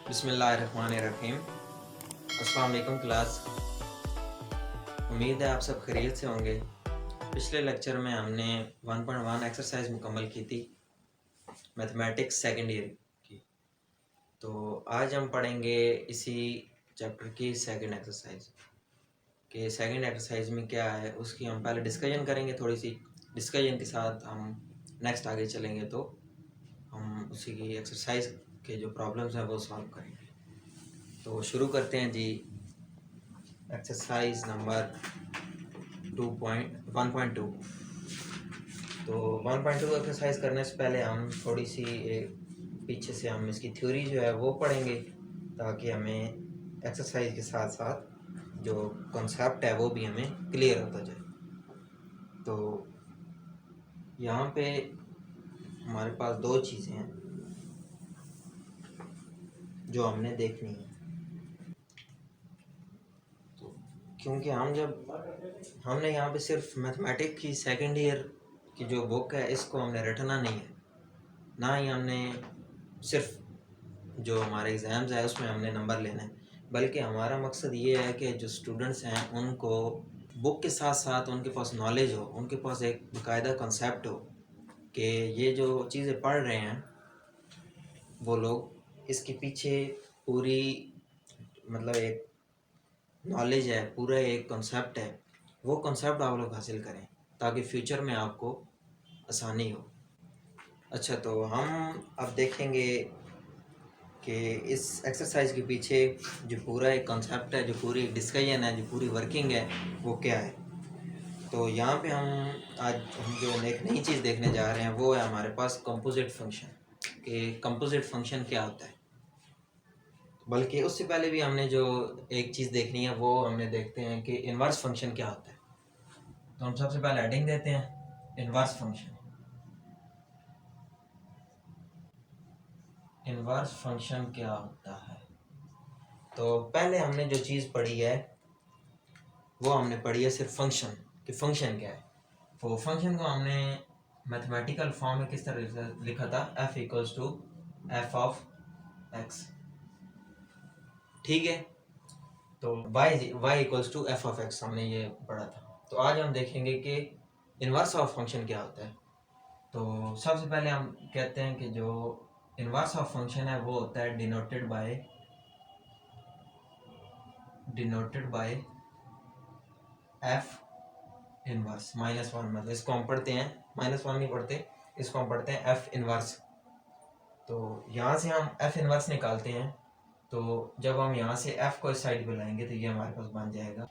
बिस्मिल्लाहिर्रहमानिर्रहीम। अस्सलाम वालेकुम क्लास। उम्मीद है आप सब खैरियत से होंगे। पिछले लेक्चर में हमने 1.1 एक्सरसाइज मुकम्मल की थी मैथमेटिक्स सेकंड ईयर की। तो आज हम पढ़ेंगे इसी चैप्टर की सेकंड एक्सरसाइज। कि सेकंड एक्सरसाइज में क्या है उसकी हम पहले डिस्कशन करेंगे, थोड़ी सी डिस्कशन के साथ हम नेक्स्ट आगे चलेंगे। तो हम उसी की एक्सरसाइज के जो प्रॉब्लम्स हैं वो सॉल्व करेंगे। तो शुरू करते हैं जी। Exercise number 1.2। तो 1.2 एक्सरसाइज करने से पहले हम थोड़ी सी पीछे से हम इसकी थ्योरी जो है वो पढ़ेंगे, ताकि हमें एक्सरसाइज के साथ साथ जो कॉन्सेप्ट है वो भी हमें क्लियर होता जाए। तो यहाँ पे हमारे पास दो चीज़ें हैं जो हमने देखनी है। तो क्योंकि हमने यहाँ पे सिर्फ मैथमेटिक्स की सेकेंड ईयर की जो बुक है इसको हमने रटना नहीं है, ना ही हमने सिर्फ जो हमारे एग्ज़ाम्स है उसमें हमने नंबर लेना है, बल्कि हमारा मकसद ये है कि जो स्टूडेंट्स हैं उनको बुक के साथ साथ उनके पास नॉलेज हो, उनके पास एक बाकायदा कंसेप्ट हो कि ये जो चीज़ें पढ़ रहे हैं वो लोग इसके पीछे पूरी मतलब एक नॉलेज है, पूरा एक कंसेप्ट है, वो कंसेप्ट आप लोग हासिल करें ताकि फ्यूचर में आपको आसानी हो। अच्छा, तो हम अब देखेंगे कि इस एक्सरसाइज के पीछे जो पूरा एक कॉन्सेप्ट है, जो पूरी एक डिस्कशन है, जो पूरी वर्किंग है वो क्या है। तो यहाँ पे हम जो एक नई चीज़ देखने जा रहे हैं वो है हमारे पास कंपोजिट फंक्शन। कि कंपोजिट फंक्शन क्या होता है, बल्कि उससे पहले भी हमने जो एक चीज़ देखनी है वो हमने देखते हैं कि इन्वर्स फंक्शन क्या होता है। तो हम सबसे पहले हेडिंग देते हैं इन्वर्स फंक्शन। इन्वर्स फंक्शन क्या होता है। तो पहले हमने जो चीज़ पढ़ी है वो हमने पढ़ी है सिर्फ फंक्शन, कि फंक्शन क्या है। तो फंक्शन को हमने मैथमेटिकल फॉर्म में किस तरह से लिखा था, f equals to f of x. ठीक है, तो y equals to f of x हमने ये पढ़ा था। तो आज हम देखेंगे कि इन्वर्स ऑफ फंक्शन क्या होता है। तो सबसे पहले हम कहते हैं कि जो इन्वर्स ऑफ फंक्शन है वो होता है डिनोटेड बाय एफ इनवर्स -1। मतलब इसको हम पढ़ते हैं -1 नहीं पढ़ते, इसको हम पढ़ते हैं एफ इनवर्स। तो यहाँ से हम एफ इनवर्स निकालते हैं। तो जब हम यहाँ से एफ को इस साइड पे लाएंगे तो ये हमारे पास बन जाएगा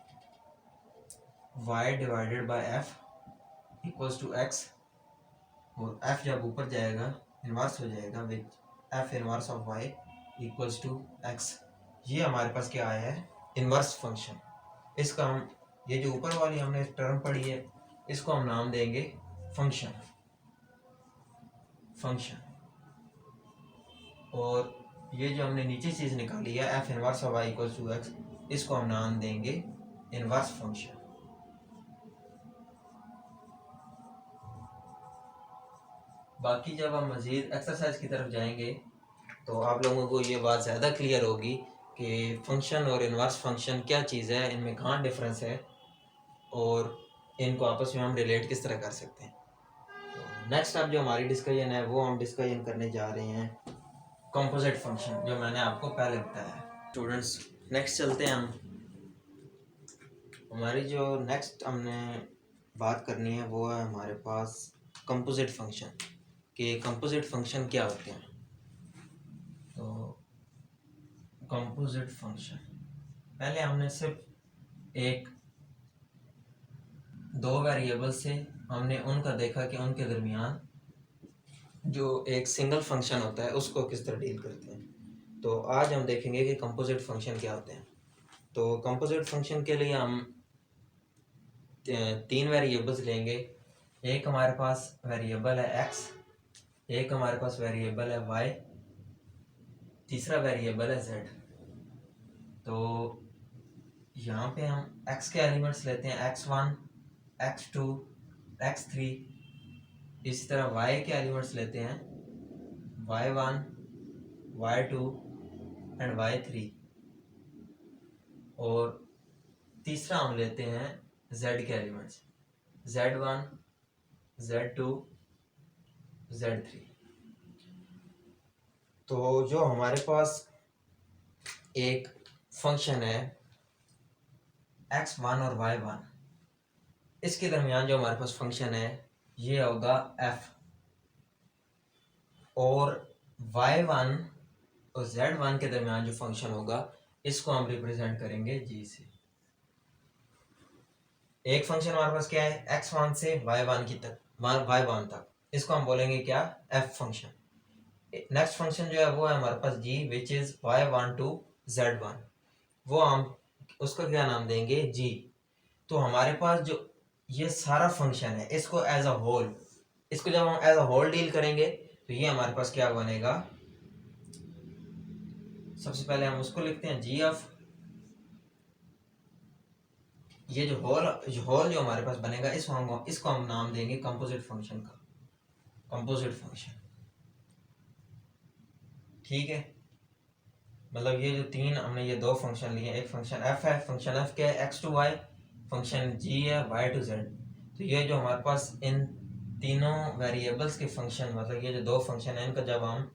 y divided by f equals to x. और एफ जब ऊपर जाएगा इनवर्स हो जाएगा with f inverse of y equals to x. ये हमारे पास क्या आया है, इनवर्स फंक्शन। इसका हम ये जो ऊपर वाली हमने टर्म पढ़ी है इसको हम नाम देंगे फंक्शन। और ये जो हमने नीचे चीज़ निकाली है f inverse of y equals to x, इसको हम नाम देंगे इनवर्स फंक्शन। बाकी जब हम मज़ीद एक्सरसाइज की तरफ जाएंगे तो आप लोगों को ये बात ज़्यादा क्लियर होगी कि फंक्शन और इनवर्स फंक्शन क्या चीज़ है, इनमें कहाँ डिफरेंस है और इनको आपस में हम रिलेट किस तरह कर सकते हैं। तो नेक्स्ट अब जो हमारी डिस्कशन है वो हम डिस्कशन करने जा रहे हैं कंपोजिट फंक्शन, जो मैंने आपको पहले बताया है। स्टूडेंट्स, नेक्स्ट चलते हैं हम। हमारी जो नेक्स्ट हमने बात करनी है वो है हमारे पास कंपोजिट फंक्शन, कि कंपोजिट फंक्शन क्या होते हैं। तो कंपोजिट फंक्शन पहले हमने सिर्फ एक दो वेरिएबल से हमने उनका देखा कि उनके दरमियान जो एक सिंगल फंक्शन होता है उसको किस तरह डील करते हैं। तो आज हम देखेंगे कि कंपोजिट फंक्शन क्या होते हैं। तो कंपोजिट फंक्शन के लिए हम तीन वेरिएबल्स लेंगे। एक हमारे पास वेरिएबल है x, एक हमारे पास वेरिएबल है y, तीसरा वेरिएबल है z। तो यहाँ पे हम x के एलिमेंट्स लेते हैं x1, x2, x3। इसी तरह y के एलिमेंट्स लेते हैं y1, y2, एंड y3, और तीसरा हम लेते हैं z के एलिमेंट्स, z1, z2, z3। तो जो हमारे पास एक फंक्शन है x1 और y1, इसके दरमियान जो हमारे पास फंक्शन है ये होगा f, और y1 और z1 के दरमियान जो फंक्शन होगा इसको हम रिप्रेजेंट करेंगे g से। एक फंक्शन हमारे पास क्या है x1 से y1 की तक, y1 तक, इसको हम बोलेंगे क्या, f फंक्शन। नेक्स्ट फंक्शन जो है वो है हमारे पास g, which is y1 to z1, वो हम उसको क्या नाम देंगे, g। तो हमारे पास जो ये सारा फंक्शन है इसको एज अ होल, इसको जब हम एज अ होल डील करेंगे तो ये हमारे पास क्या बनेगा, सबसे पहले हम उसको लिखते हैं जी ऑफ, ये जो होल जो हमारे पास बनेगा इसको हम नाम देंगे कंपोजिट फंक्शन का, कंपोजिट फंक्शन। ठीक है, मतलब ये जो तीन हमने ये दो फंक्शन लिए, एक फंक्शन एफ है, फंक्शन एफ क्या है, एक्स टू वाई, फंक्शन जी है वाई टू जेड। तो ये जो हमारे पास इन तीनों वेरिएबल्स के फंक्शन, मतलब ये जो दो फंक्शन है इनका जब हम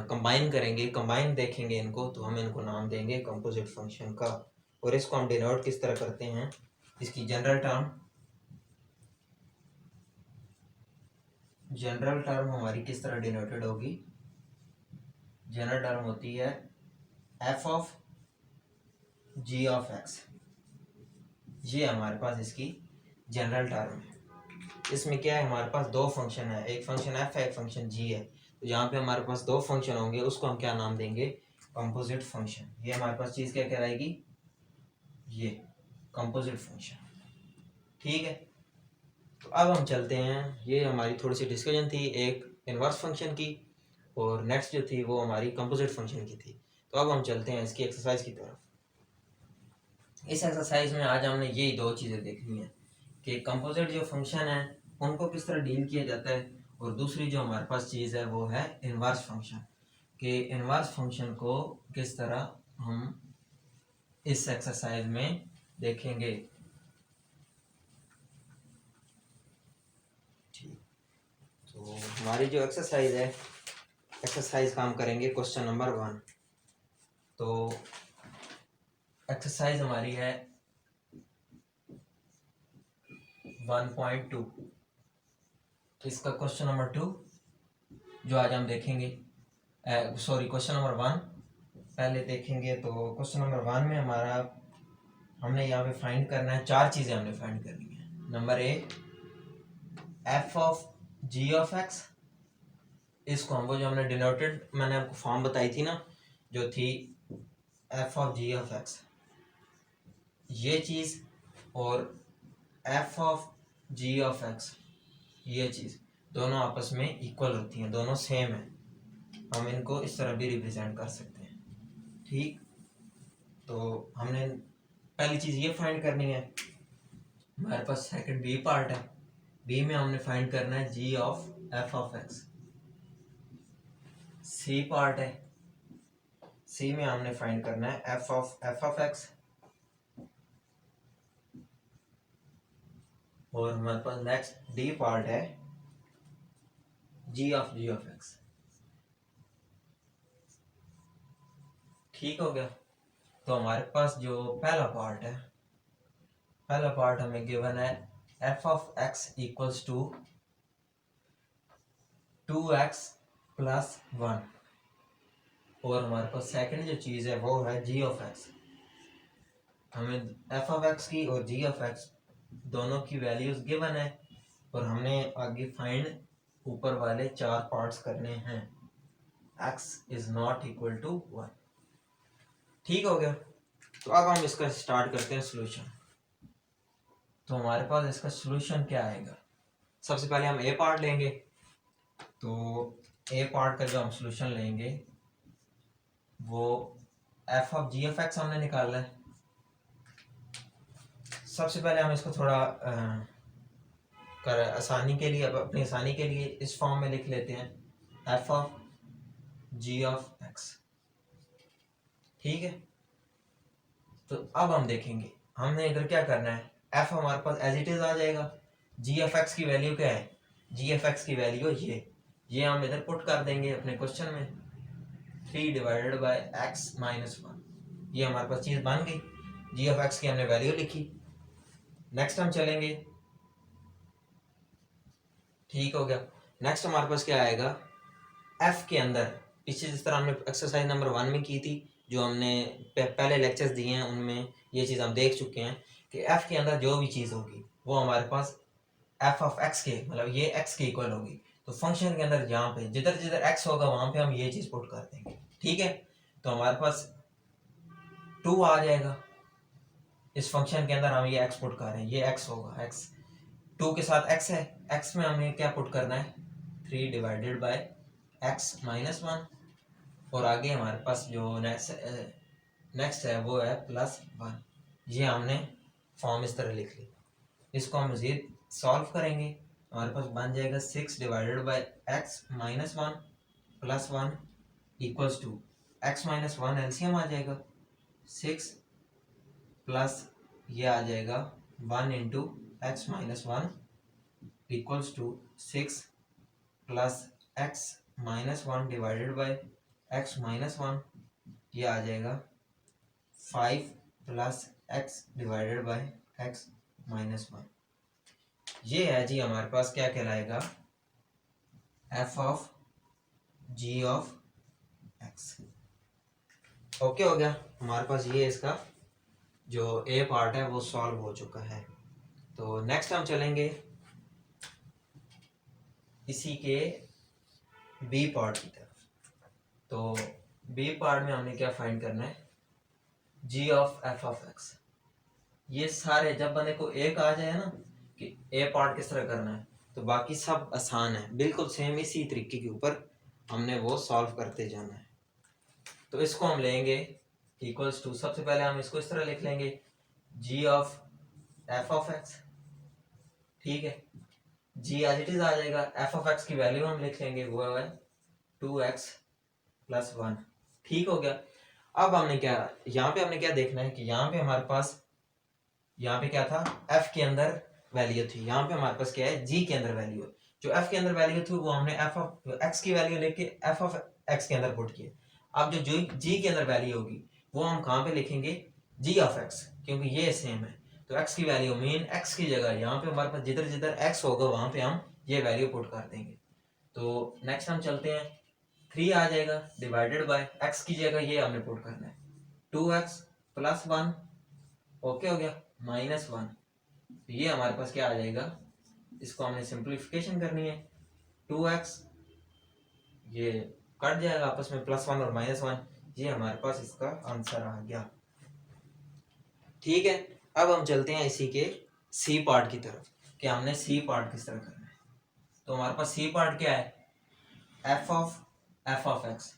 कंबाइन करेंगे, कंबाइन देखेंगे इनको, तो हम इनको नाम देंगे कंपोजिट फंक्शन का। और इसको हम डिनोट किस तरह करते हैं, इसकी जनरल टर्म हमारी किस तरह डिनोटेड होगी, जनरल टर्म होती है f of g of x, ये हमारे पास इसकी जनरल टर्म है। इसमें क्या है, हमारे पास दो फंक्शन है, एक फंक्शन एफ है, एक फंक्शन जी है। तो यहाँ पे हमारे पास दो फंक्शन होंगे, उसको हम क्या नाम देंगे, कंपोजिट फंक्शन। ये हमारे पास चीज़ क्या कहलाएगी, ये कंपोजिट फंक्शन। ठीक है, तो अब हम चलते हैं, ये हमारी थोड़ी सी डिस्कशन थी एक इनवर्स फंक्शन की, और नेक्स्ट जो थी वो हमारी कंपोजिट फंक्शन की थी। तो अब हम चलते हैं इसकी एक्सरसाइज की तरफ। इस एक्सरसाइज में आज हमने यही दो चीज़ें देखनी है कि कंपोजिट जो फंक्शन है उनको किस तरह डील किया जाता है, और दूसरी जो हमारे पास चीज़ है वो है इनवर्स फंक्शन, कि इनवर्स फंक्शन को किस तरह हम इस एक्सरसाइज में देखेंगे। ठीक, तो हमारी जो एक्सरसाइज है, एक्सरसाइज का हम करेंगे क्वेश्चन नंबर 1। तो एक्सरसाइज हमारी है 1.2, इसका क्वेश्चन नंबर 2 जो आज हम देखेंगे, सॉरी क्वेश्चन नंबर 1 पहले देखेंगे। तो क्वेश्चन नंबर 1 में हमारा हमने यहाँ पे फाइंड करना है, चार चीज़ें हमने फाइंड करनी है। Number a, f of g of x, इसको हम वो जो हमने डिनोटेड मैंने आपको फॉर्म बताई थी ना, जो थी f of g of x, ये चीज़, और f of g of x, ये चीज़, दोनों आपस में इक्वल होती हैं, दोनों सेम है, हम इनको इस तरह भी रिप्रेजेंट कर सकते हैं। ठीक, तो हमने पहली चीज़ ये फाइंड करनी है। हमारे पास सेकंड बी पार्ट है, बी में हमने फाइंड करना है g of f of x. C part है, सी में हमने फाइंड करना है एफ ऑफ एक्स, और हमारे पास नेक्स्ट डी पार्ट है जी ऑफ एक्स। ठीक हो गया, तो हमारे पास जो पहला पार्ट है, पहला पार्ट हमें गिवन है f of x equals to 2x plus 1, और हमारे पास सेकंड जो चीज़ है वो है जी ऑफ एक्स। हमें एफ ऑफ एक्स की और जी ऑफ एक्स दोनों की वैल्यूज गिवन है, और हमने आगे फाइंड ऊपर वाले चार पार्ट्स करने हैं, x is not equal to 1। ठीक हो गया, तो अब हम इसका स्टार्ट करते हैं सोल्यूशन। तो हमारे पास इसका सोल्यूशन क्या आएगा, सबसे पहले हम ए पार्ट लेंगे। तो ए पार्ट का जो हम सोल्यूशन लेंगे वो f of g of x हमने निकालना है। सबसे पहले हम इसको थोड़ा आसानी के लिए, अपनी आसानी के लिए इस फॉर्म में लिख लेते हैं, f of g of x. ठीक है, तो अब हम देखेंगे हमने इधर क्या करना है, एफ हमारे पास एज इट इज आ जाएगा, जी एफ एक्स की वैल्यू क्या है, जी एफ एक्स की वैल्यू ये हम इधर पुट कर देंगे अपने क्वेश्चन में, 3 डिवाइडेड बाय एक्स माइनस 1, ये हमारे पास चीज़ बन गई, जी एफ एक्स की हमने वैल्यू लिखी। नेक्स्ट हम चलेंगे, ठीक हो गया। नेक्स्ट हमारे पास क्या आएगा, एफ के अंदर पीछे जिस तरह हमने एक्सरसाइज नंबर 1 में की थी, जो हमने पहले लेक्चर्स दिए हैं उनमें ये चीज़ हम देख चुके हैं कि एफ के अंदर जो भी चीज़ होगी वो हमारे पास एफ ऑफ एक्स के मतलब ये एक्स के इक्वल होगी। तो फंक्शन के अंदर जहाँ पे जिधर जिधर एक्स होगा वहाँ पे हम ये चीज़ पुट कर देंगे, ठीक है। तो हमारे पास 2 आ जाएगा, इस फंक्शन के अंदर हम ये एक्स पुट कर रहे हैं, ये एक्स होगा, एक्स 2 के साथ एक्स है, एक्स में हमें क्या पुट करना है, 3 डिवाइडेड बाय एक्स माइनस 1, और आगे हमारे पास जो नेक्स्ट है वो है +1, ये हमने फॉर्म इस तरह लिख ली। इसको हम मज़ीद सॉल्व करेंगे, हमारे पास बन जाएगा 6 divided by x minus 1 +1 equals to x minus 1 LCM आ जाएगा, 6 प्लस ये आ जाएगा 1 into x minus 1 equals to 6 plus x minus 1 divided by x minus 1, ये आ जाएगा 5 plus x divided by x minus 1। ये है जी हमारे पास क्या कहलाएगा, f of g of x. Okay हो गया, हमारे पास ये इसका जो ए पार्ट है वो सॉल्व हो चुका है। तो नेक्स्ट हम चलेंगे इसी के बी पार्ट की तरफ। तो बी पार्ट में हमने क्या फाइंड करना है, g of f of x. ये सारे जब बंदे को एक आ जाए ना कि ए पार्ट किस तरह करना है, तो बाकी सब आसान है, बिल्कुल सेम इसी तरीके के ऊपर हमने वो सॉल्व करते जाना है। तो इसको हम लेंगे इक्वल्स टू, सबसे पहले हम इसको इस तरह लिख लेंगे, जी ऑफ एफ ऑफ एक्स, ठीक है, जी एज इट इज आ जाएगा, एफ ऑफ एक्स की वैल्यू हम लिख लेंगे वो है 2x + 1, ठीक हो गया। अब हमने क्या, यहाँ पे हमने क्या देखना है कि यहाँ पे हमारे पास यहाँ पे क्या था, f के अंदर वैल्यू थी, यहाँ पे हमारे पास क्या है, g के अंदर वैल्यू है। जो f के अंदर वैल्यू थी वो हमने f ऑफ x की वैल्यू लेके f ऑफ x के अंदर पुट किया। अब जो g के अंदर वैल्यू होगी वो हम कहाँ पे लिखेंगे, g ऑफ x, क्योंकि ये सेम है। तो x की वैल्यू मीन x की जगह यहाँ पे हमारे पास जिधर जिधर x होगा वहाँ पे हम ये वैल्यू पुट कर देंगे। तो नेक्स्ट हम चलते हैं, 3 आ जाएगा डिवाइडेड बाय x की जगह ये हमने पुट करना है, 2x + 1, ओके हो गया, -1। ये हमारे पास क्या आ जाएगा, इसको हमने सिंप्लीफिकेशन करनी है, 2x ये कट जाएगा आपस में, +1 और -1, ये हमारे पास इसका आंसर आ गया, ठीक है। अब हम चलते हैं इसी के सी पार्ट की तरफ कि हमने सी पार्ट किस तरह करना है। तो हमारे पास सी पार्ट क्या है, एफ ऑफ एक्स,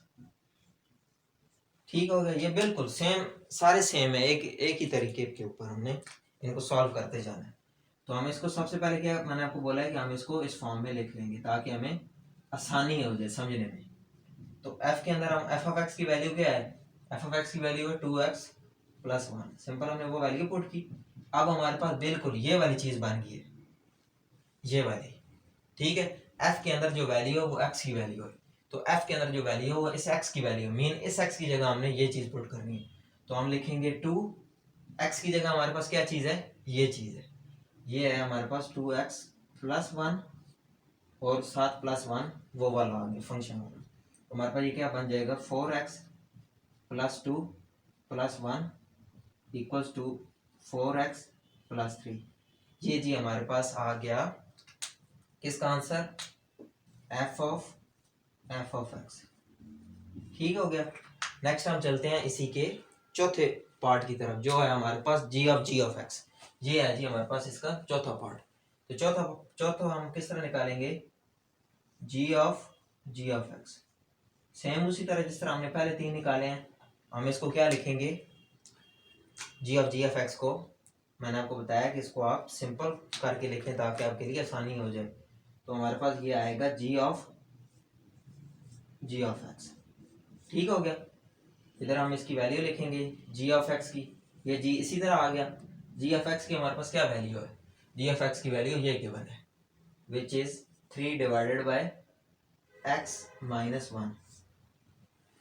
ठीक हो गया। ये बिल्कुल सेम, सारे सेम है, एक ही तरीके के ऊपर हमने इनको सॉल्व करते जाना है। तो हम इसको सबसे पहले क्या, मैंने आपको बोला है कि हम इसको इस फॉर्म में लिख लेंगे ताकि हमें आसानी हो जाए समझने में। तो f के अंदर हम f ऑफ x की वैल्यू क्या है, f ऑफ x की वैल्यू है 2x + 1, सिंपल हमने वो वैल्यू पुट की। अब हमारे पास बिल्कुल ये वाली चीज़ बन गई है, ये वाली, ठीक है। f के अंदर जो वैल्यू है वो x की वैल्यू है, तो f के अंदर जो वैल्यू है वो इस x की वैल्यू, मीन इस x की जगह हमने ये चीज़ पुट करनी है। तो हम लिखेंगे 2x की जगह हमारे पास क्या चीज़ है, ये चीज़ है, ये है हमारे पास 2x + 1 और 7 + 1 वो वाला आ गया फंक्शन वाला। तो हमारे पास ये क्या बन जाएगा, 4x + 2 + 1 इक्वल्स टू 4x + 3। ये जी हमारे पास आ गया किसका आंसर, f ऑफ x, ठीक हो गया। नेक्स्ट हम चलते हैं इसी के चौथे पार्ट की तरफ, जो है हमारे पास g ऑफ x। ये है जी हमारे पास इसका चौथा पार्ट। तो चौथा हम किस तरह निकालेंगे, g ऑफ x, सेम उसी तरह जिस तरह हमने पहले 3 निकाले हैं। हम इसको क्या लिखेंगे, g ऑफ x को मैंने आपको बताया कि इसको आप सिंपल करके लिखें ताकि आपके लिए आसानी हो जाए। तो हमारे पास ये आएगा g ऑफ x, ठीक हो गया। इधर हम इसकी वैल्यू लिखेंगे जी ऑफ एक्स की, ये जी इसी तरह आ गया। जी ऑफ एक्स की हमारे पास क्या वैल्यू है, जी ऑफ एक्स की वैल्यू ये गिवन है which is 3 divided by x minus 1।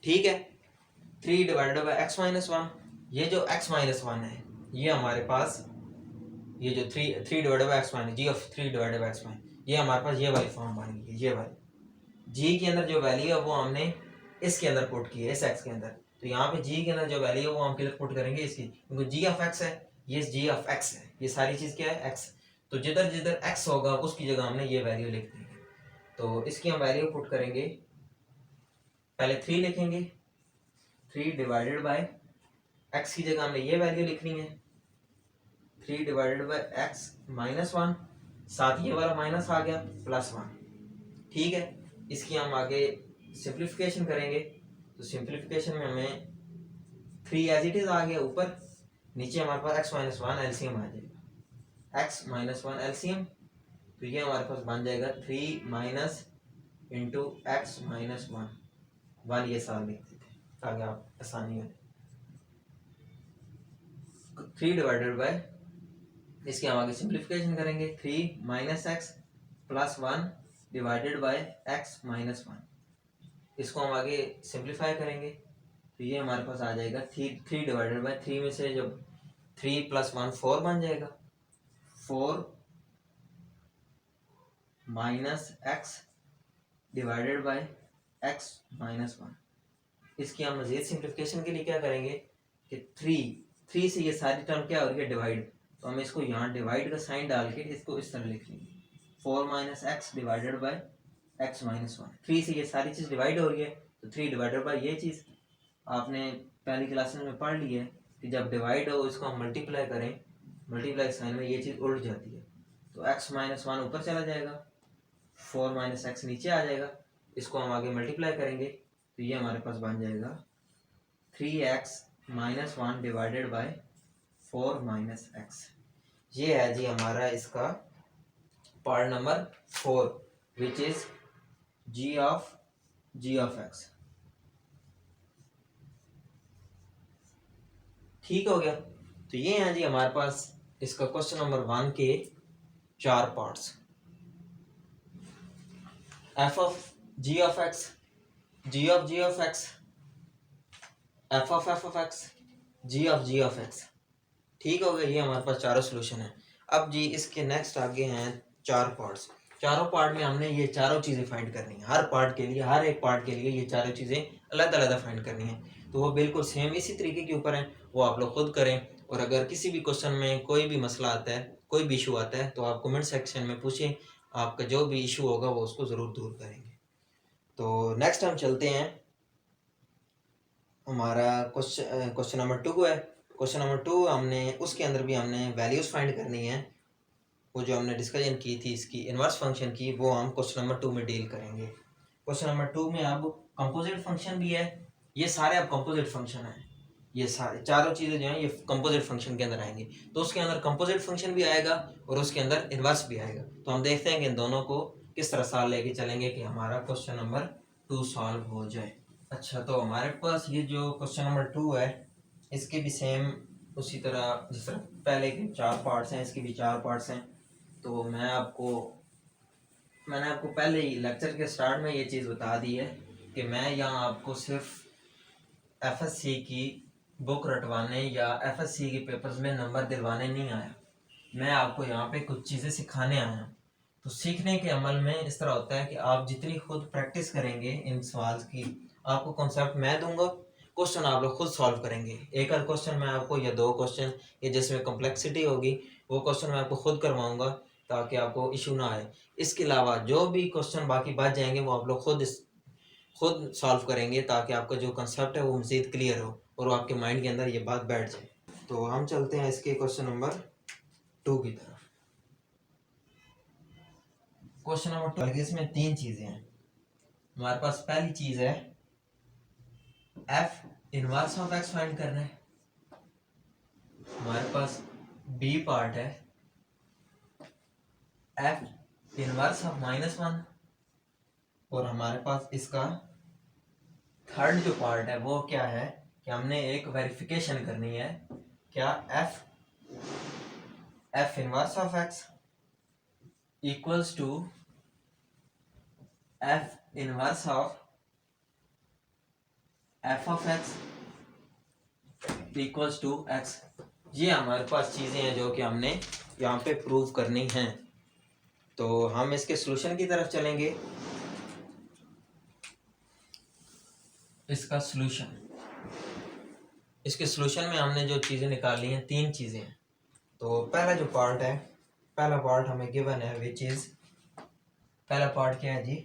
ठीक है, 3 डिवाइडेड बाय एक्स माइनस 1, ये जो एक्स माइनस 1 है ये हमारे पास, ये जो three divided by x minus g of 3 divided by x minus, ये हमारे पास ये वाली फॉर्म बन गई है। ये वाली जी के अंदर जो वैल्यू है वो हमने इसके अंदर पुट की है, इस एक्स के अंदर। तो यहाँ पे जी के अंदर जो वैल्यू है वो हम किधर पुट करेंगे, इसकी, क्योंकि जी ऑफ एक्स है, ये जी ऑफ एक्स है, ये सारी चीज क्या है, एक्स। तो जिधर जिधर एक्स होगा उसकी जगह हमने ये वैल्यू लिख दी है। तो इसकी हम वैल्यू पुट करेंगे, पहले 3 लिखेंगे, 3 डिवाइडेड बाय एक्स की जगह हमने ये वैल्यू लिखनी है 3 डिवाइडेड बाय एक्स माइनस 1, साथ ये वाला माइनस आ गया प्लस 1। ठीक है, इसकी हम आगे सिंप्लीफिकेशन करेंगे। तो सिंप्लीफिकेशन में हमें 3 एज इट इज आ गया ऊपर, नीचे हमारे पास एक्स माइनस 1 एलसीएम आ जाएगा, एक्स माइनस 1 एलसीएम। तो ये हमारे पास बन जाएगा 3 माइनस इंटू एक्स माइनस 1 ये साल लिख देते ताकि आप आसानी हो। 3 डिवाइडेड बाय, इसके हम आगे सिंप्लीफिकेशन करेंगे, 3 minus x plus 1 divided by x minus 1। इसको हम आगे सिंप्लीफाई करेंगे तो ये हमारे पास आ जाएगा 3 डिवाइडेड बाय 3 में से जब 3 प्लस 1 4 बन जाएगा, 4 minus x divided by x minus 1। इसकी हम मजीद सिंप्लीफिकेशन के लिए क्या करेंगे कि 3 से ये सारी टर्म क्या हो रही है, डिवाइड। तो हम इसको यहाँ डिवाइड का साइन डाल के इसको इस तरह लिख लेंगे, 4 minus x divided by x minus 1। 3 से ये सारी चीज़ डिवाइड हो रही है तो 3 डिवाइडेड बाय ये चीज़ आपने पहली क्लास में पढ़ ली है कि जब डिवाइड हो इसको हम मल्टीप्लाई करें, मल्टीप्लाई साइन में ये चीज़ उल्ट जाती है। तो एक्स माइनस 1 ऊपर चला जाएगा, 4 माइनस एक्स नीचे आ जाएगा। इसको हम आगे मल्टीप्लाई करेंगे तो ये हमारे पास बन जाएगा 3x minus 1 divided by 4 minus x. ये है जी हमारा इसका part number 4 which is g of x. ठीक हो गया। तो ये है जी हमारे पास इसका क्वेश्चन नंबर 1 के 4 पार्ट्स। F of g of x, g of x, f of x, g of x. ठीक हो गया, ये हमारे पास चारों सोल्यूशन है। अब जी इसके नेक्स्ट आगे हैं 4 पार्ट्स। चारों पार्ट में हमने ये चारों चीज़ें फाइंड करनी है, हर पार्ट के लिए, हर एक पार्ट के लिए ये चारों चीज़ें अलग अलग फाइंड करनी है। तो वो बिल्कुल सेम इसी तरीके के ऊपर है, वो आप लोग खुद करें। और अगर किसी भी क्वेश्चन में कोई भी मसला आता है, कोई भी इशू आता है तो आप कमेंट सेक्शन में पूछें, आपका जो भी इशू होगा वो उसको ज़रूर दूर करेंगे। तो नेक्स्ट हम चलते हैं, हमारा क्वेश्चन नंबर 2 है। क्वेश्चन नंबर 2 हमने उसके अंदर भी हमने वैल्यूज़ फाइंड करनी है। वो जो हमने डिस्कशन की थी इसकी इनवर्स फंक्शन की, वो हम क्वेश्चन नंबर 2 में डील करेंगे। क्वेश्चन नंबर 2 में अब कंपोजिट फंक्शन भी है, ये सारे अब कंपोजिट फंक्शन हैं, ये सारे चारों चीज़ें जो हैं ये कंपोजिट फंक्शन के अंदर आएंगी। तो उसके अंदर कंपोजिट फंक्शन भी आएगा और उसके अंदर इनवर्स भी आएगा। तो हम देखते हैं कि इन दोनों को किस तरह साल लेके चलेंगे कि हमारा क्वेश्चन नंबर 2 सॉल्व हो जाए। अच्छा, तो हमारे पास ये जो क्वेश्चन नंबर 2 है इसके भी सेम उसी तरह जिस तरह पहले के 4 पार्ट्स हैं, इसके भी 4 पार्ट्स हैं। तो मैंने आपको पहले ही लेक्चर के स्टार्ट में ये चीज़ बता दी है कि मैं यहाँ आपको सिर्फ एफएससी की बुक रटवाने या एफएससी के पेपर्स में नंबर दिलवाने नहीं आया, मैं आपको यहाँ पे कुछ चीज़ें सिखाने आया हूँ। तो सीखने के अमल में इस तरह होता है कि आप जितनी खुद प्रैक्टिस करेंगे इन सवाल की, आपको कॉन्सेप्ट मैं दूंगा, क्वेश्चन आप लोग खुद सॉल्व करेंगे। एक आध क्वेश्चन मैं आपको या 2 क्वेश्चन या जिसमें कॉम्प्लेक्सिटी होगी वो क्वेश्चन मैं आपको खुद करवाऊंगा ताकि आपको इशू ना आए। इसके अलावा जो भी क्वेश्चन बाकी बच जाएंगे वो आप लोग खुद सॉल्व करेंगे ताकि आपका जो कंसेप्ट है वो मज़ीद क्लियर हो और वो आपके माइंड के अंदर ये बात बैठ जाए। तो हम चलते हैं इसके क्वेश्चन नंबर 2 की तरफ। क्वेश्चन नंबर 2 इसमें 3 चीज़ें हैं। हमारे पास पहली चीज़ है f inverse of x find करना है। हमारे पास बी पार्ट है एफ इनवर्स ऑफ -1 और हमारे पास इसका थर्ड जो पार्ट है वो क्या है कि हमने एक वेरिफिकेशन करनी है, क्या f inverse of x equals to f inverse of f of x equals to x. ये हमारे पास चीज़ें हैं जो कि हमने यहाँ पे प्रूव करनी हैं। तो हम इसके सॉल्यूशन की तरफ चलेंगे। इसका सॉल्यूशन, इसके सॉल्यूशन में हमने जो चीज़ें निकाली हैं, 3 चीज़ें हैं। तो पहला जो पार्ट है, पहला पार्ट हमें गिवन है विच इज़, पहला पार्ट क्या है जी,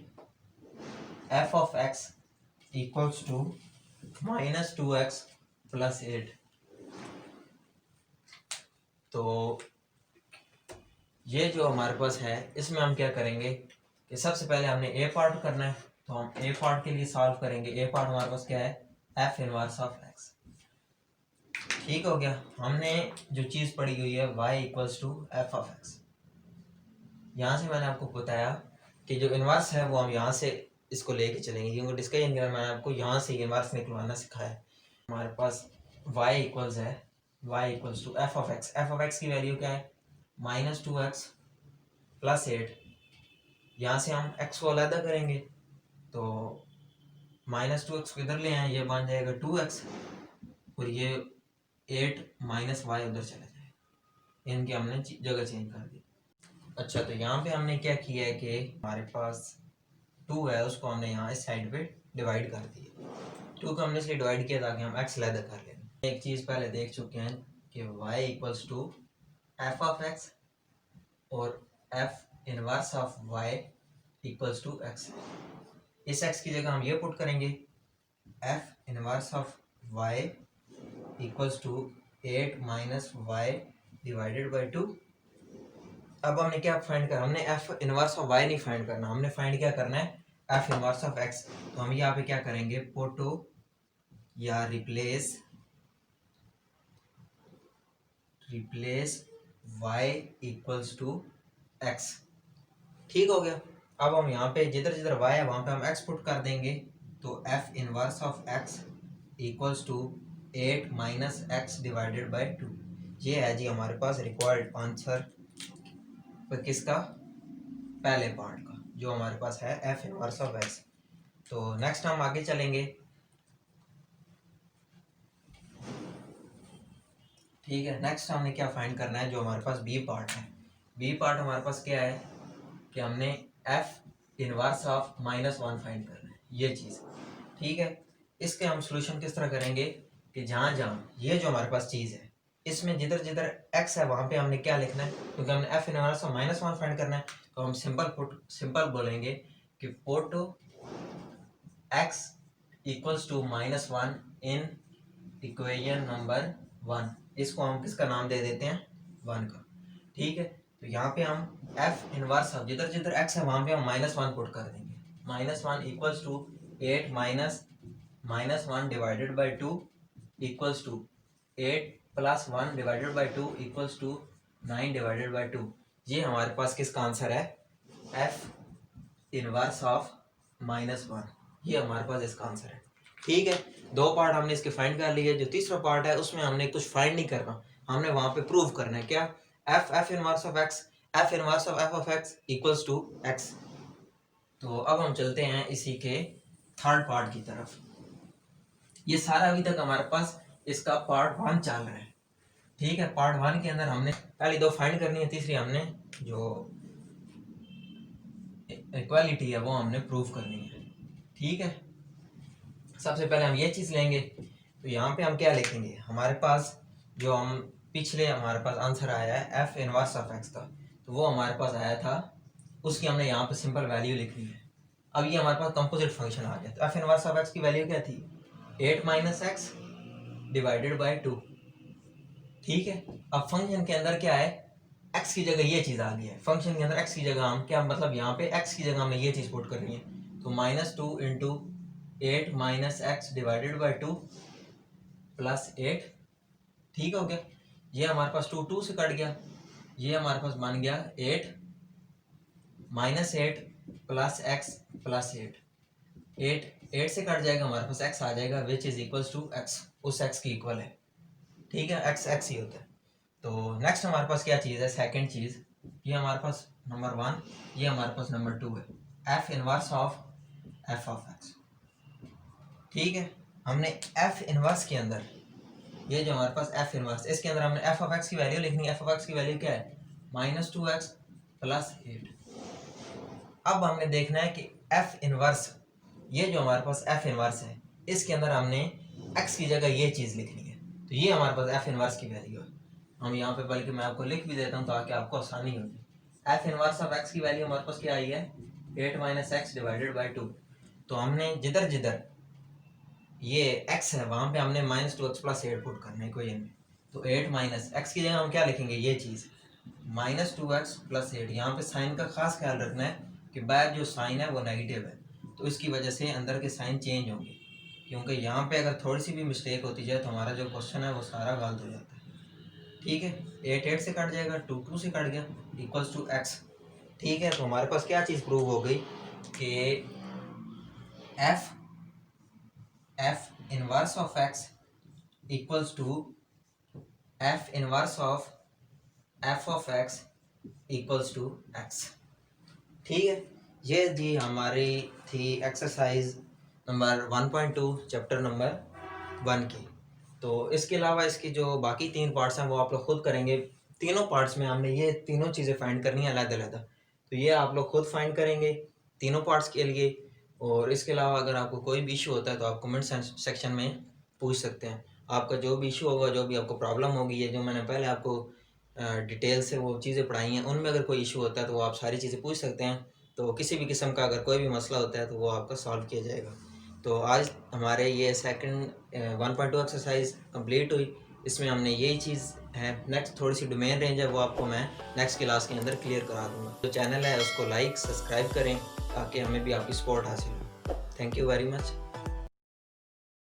f of x equals to -2x + 8। तो ये जो हमारे पास है इसमें हम क्या करेंगे कि सबसे पहले हमने ए पार्ट करना है, तो हम ए पार्ट के लिए सॉल्व करेंगे। ए पार्ट हमारे पास क्या है, एफ इनवर्स ऑफ एक्स। ठीक हो गया। हमने जो चीज़ पढ़ी हुई है y equals to f of x, यहाँ से मैंने आपको बताया कि जो इनवर्स है वो हम यहाँ से इसको लेके चलेंगे, क्योंकि डिस्कशन के मैंने आपको यहाँ से इनवर्स निकलवाना सिखाया। हमारे पास y इक्वल्स है, y equals to f of x. F of x की वैल्यू क्या है, -2x + 8। यहाँ से हम x को अलग करेंगे तो -2x को इधर ले आए, ये बन जाएगा 2x, और ये 8 - y उधर चला जाएगा। इनकी हमने जगह चेंज कर दी। अच्छा, तो यहाँ पे हमने क्या किया है कि हमारे पास 2 है, उसको हमने यहाँ इस साइड पे डिवाइड कर दिया। 2 को हमने इसलिए डिवाइड किया ताकि हम x अलग कर लें। एक चीज़ पहले देख चुके हैं कि y equals to f of x और f inverse of y equals to x। इस x की जगह हम ये पुट करेंगे, f inverse of y equals to 8 - y divided by 2। अब हमने क्या फाइंड करना, हमने एफ इनवर्स ऑफ y नहीं फाइंड करना, हमने फाइंड क्या करना है, एफ इनवर्स ऑफ x। तो हम यहाँ पे क्या करेंगे, पुट या replace y equals to x। ठीक हो गया। अब हम यहाँ पे जिधर जिधर y है वहाँ पे हम x पुट कर देंगे, तो f inverse of x equals to 8 - x divided by 2। ये है जी हमारे पास रिक्वायर्ड आंसर पर किसका, पहले पार्ट का, जो हमारे पास है f इनवर्स ऑफ x। तो नेक्स्ट हम आगे चलेंगे। ठीक है, नेक्स्ट हमने क्या फाइंड करना है, जो हमारे पास बी पार्ट है। बी पार्ट हमारे पास क्या है कि हमने एफ इनवर्स ऑफ -1 फाइंड करना है, ये चीज़। ठीक है, इसके हम सॉल्यूशन किस तरह करेंगे कि जहाँ जहाँ ये जो हमारे पास चीज़ है इसमें जिधर जिधर x है वहाँ पे हमने क्या लिखना है, क्योंकि हमने एफ इनवर्स ऑफ -1 फाइंड करना है। तो हम सिंपल बोलेंगे कि put x equals to -1 in equation number 1। इसको हम किसका नाम दे देते हैं, 1 का। ठीक है, तो यहाँ पे हम f इनवर्स ऑफ जिधर जिधर x है वहाँ पे हम -1 पुट कर देंगे। -1 equals to 8 -1 divided by 2 equals to 8 + 1 divided by 2 equals to 9 divided by 2। ये हमारे पास किसका आंसर है, f इनवर्स ऑफ -1। ये हमारे पास इसका आंसर है। ठीक है, 2 पार्ट हमने इसके फाइंड कर लिए। जो तीसरा पार्ट है उसमें हमने कुछ फाइंड नहीं करना, हमने वहाँ पे प्रूव करना है क्या, f inverse of x, f inverse of f of x equals to x. तो अब हम चलते हैं इसी के थर्ड पार्ट की तरफ। ये सारा अभी तक हमारे पास इसका पार्ट 1 चल रहा है। ठीक है, पार्ट 1 के अंदर हमने पहली 2 फाइंड करनी है, तीसरी हमने जो इक्वालिटी है वो हमने प्रूव करनी है। ठीक है, सबसे पहले हम ये चीज़ लेंगे, तो यहाँ पे हम क्या लिखेंगे, हमारे पास जो हम पिछले हमारे पास आंसर आया है एफ इनवर्स ऑफ एक्स का, तो वो हमारे पास आया था, उसकी हमने यहाँ पे सिंपल वैल्यू लिखनी है। अब ये हमारे पास कंपोजिट फंक्शन आ गया, तो एफ इनवर्स ऑफ एक्स की वैल्यू क्या थी, 8 - x डिवाइडेड बाई 2। ठीक है, अब फंक्शन के अंदर क्या है, x की जगह ये चीज़ आ गई है। फंक्शन के अंदर x की जगह हम क्या, मतलब यहाँ पे x की जगह हमें ये चीज़ पुट करनी है, तो -2 इंटू 8 - x डिवाइडेड बाई 2 + 8। ठीक हो गया, ये हमारे पास 2 से कट गया, ये हमारे पास बन गया 8 -8 + x + 8 से कट जाएगा, हमारे पास x आ जाएगा which is equals to x। उस एक्स की इक्वल है, ठीक है, एक्स एक्स ही होता है। तो नेक्स्ट हमारे पास क्या चीज़ है, सेकंड चीज़, ये हमारे पास नंबर 1, ये हमारे पास नंबर 2 है, f inverse of f of x, ठीक है। हमने एफ इनवर्स के अंदर, ये जो हमारे पास एफ इनवर्स, इसके अंदर हमने एफ ऑफ एक्स की वैल्यू लिखनी है। एफ ऑफ एक्स की वैल्यू क्या है, -2x + 8। अब हमने देखना है कि एफ इनवर्स, ये जो हमारे पास एफ इनवर्स है, इसके अंदर हमने एक्स की जगह ये चीज़ लिखनी है। तो ये हमारे पास एफ इनवर्स की वैल्यू है। हम यहाँ पे बल्कि मैं आपको लिख भी देता हूँ ताकि आपको आसानी होगी। एफ इनवर्स ऑफ एक्स की वैल्यू हमारे पास क्या आई है, 8 - x / 2। तो हमने जिधर जिधर ये x है वहाँ पे हमने -2x + 8 पुट करना है इक्वेशन में। तो 8 - x की जगह हम क्या लिखेंगे, ये चीज़ -2x + 8। यहाँ पे साइन का खास ख्याल रखना है कि बैक जो साइन है वो नेगेटिव है, तो इसकी वजह से अंदर के साइन चेंज होंगे, क्योंकि यहाँ पे अगर थोड़ी सी भी मिस्टेक होती जाए तो हमारा जो क्वेश्चन है वो सारा गलत हो जाता है, ठीक है। 8 8 से कट जाएगा, 2 2 से कट गया, = x, ठीक है। तो हमारे पास क्या चीज़ प्रूव हो गई कि F inverse of x = F inverse of f of x = x, ठीक है। ये जी हमारी थी एक्सरसाइज नंबर 1.2 चैप्टर नंबर 1 की। तो इसके अलावा इसकी जो बाकी 3 पार्ट्स हैं वो आप लोग खुद करेंगे। तीनों पार्ट्स में हमने ये तीनों चीज़ें फाइंड करनी है अलग-अलग, तो ये आप लोग खुद फाइंड करेंगे तीनों पार्ट्स के लिए। और इसके अलावा अगर आपको कोई भी इशू होता है तो आप कमेंट सेक्शन में पूछ सकते हैं। आपका जो भी इशू होगा, जो भी आपको प्रॉब्लम होगी, ये जो मैंने पहले आपको डिटेल से वो चीज़ें पढ़ाई हैं, उनमें अगर कोई इशू होता है तो वो आप सारी चीज़ें पूछ सकते हैं। तो किसी भी किस्म का अगर कोई भी मसला होता है तो वो आपका सॉल्व किया जाएगा। तो आज हमारे ये सेकंड 1.2 एक्सरसाइज कंप्लीट हुई। इसमें हमने यही चीज़ है, नेक्स्ट थोड़ी सी डोमेन रेंज है वो आपको मैं नेक्स्ट क्लास के अंदर क्लियर करा दूँगा। जो चैनल है उसको लाइक सब्सक्राइब करें ताकि हमें भी आपकी सपोर्ट हासिल हो। Thank you very much.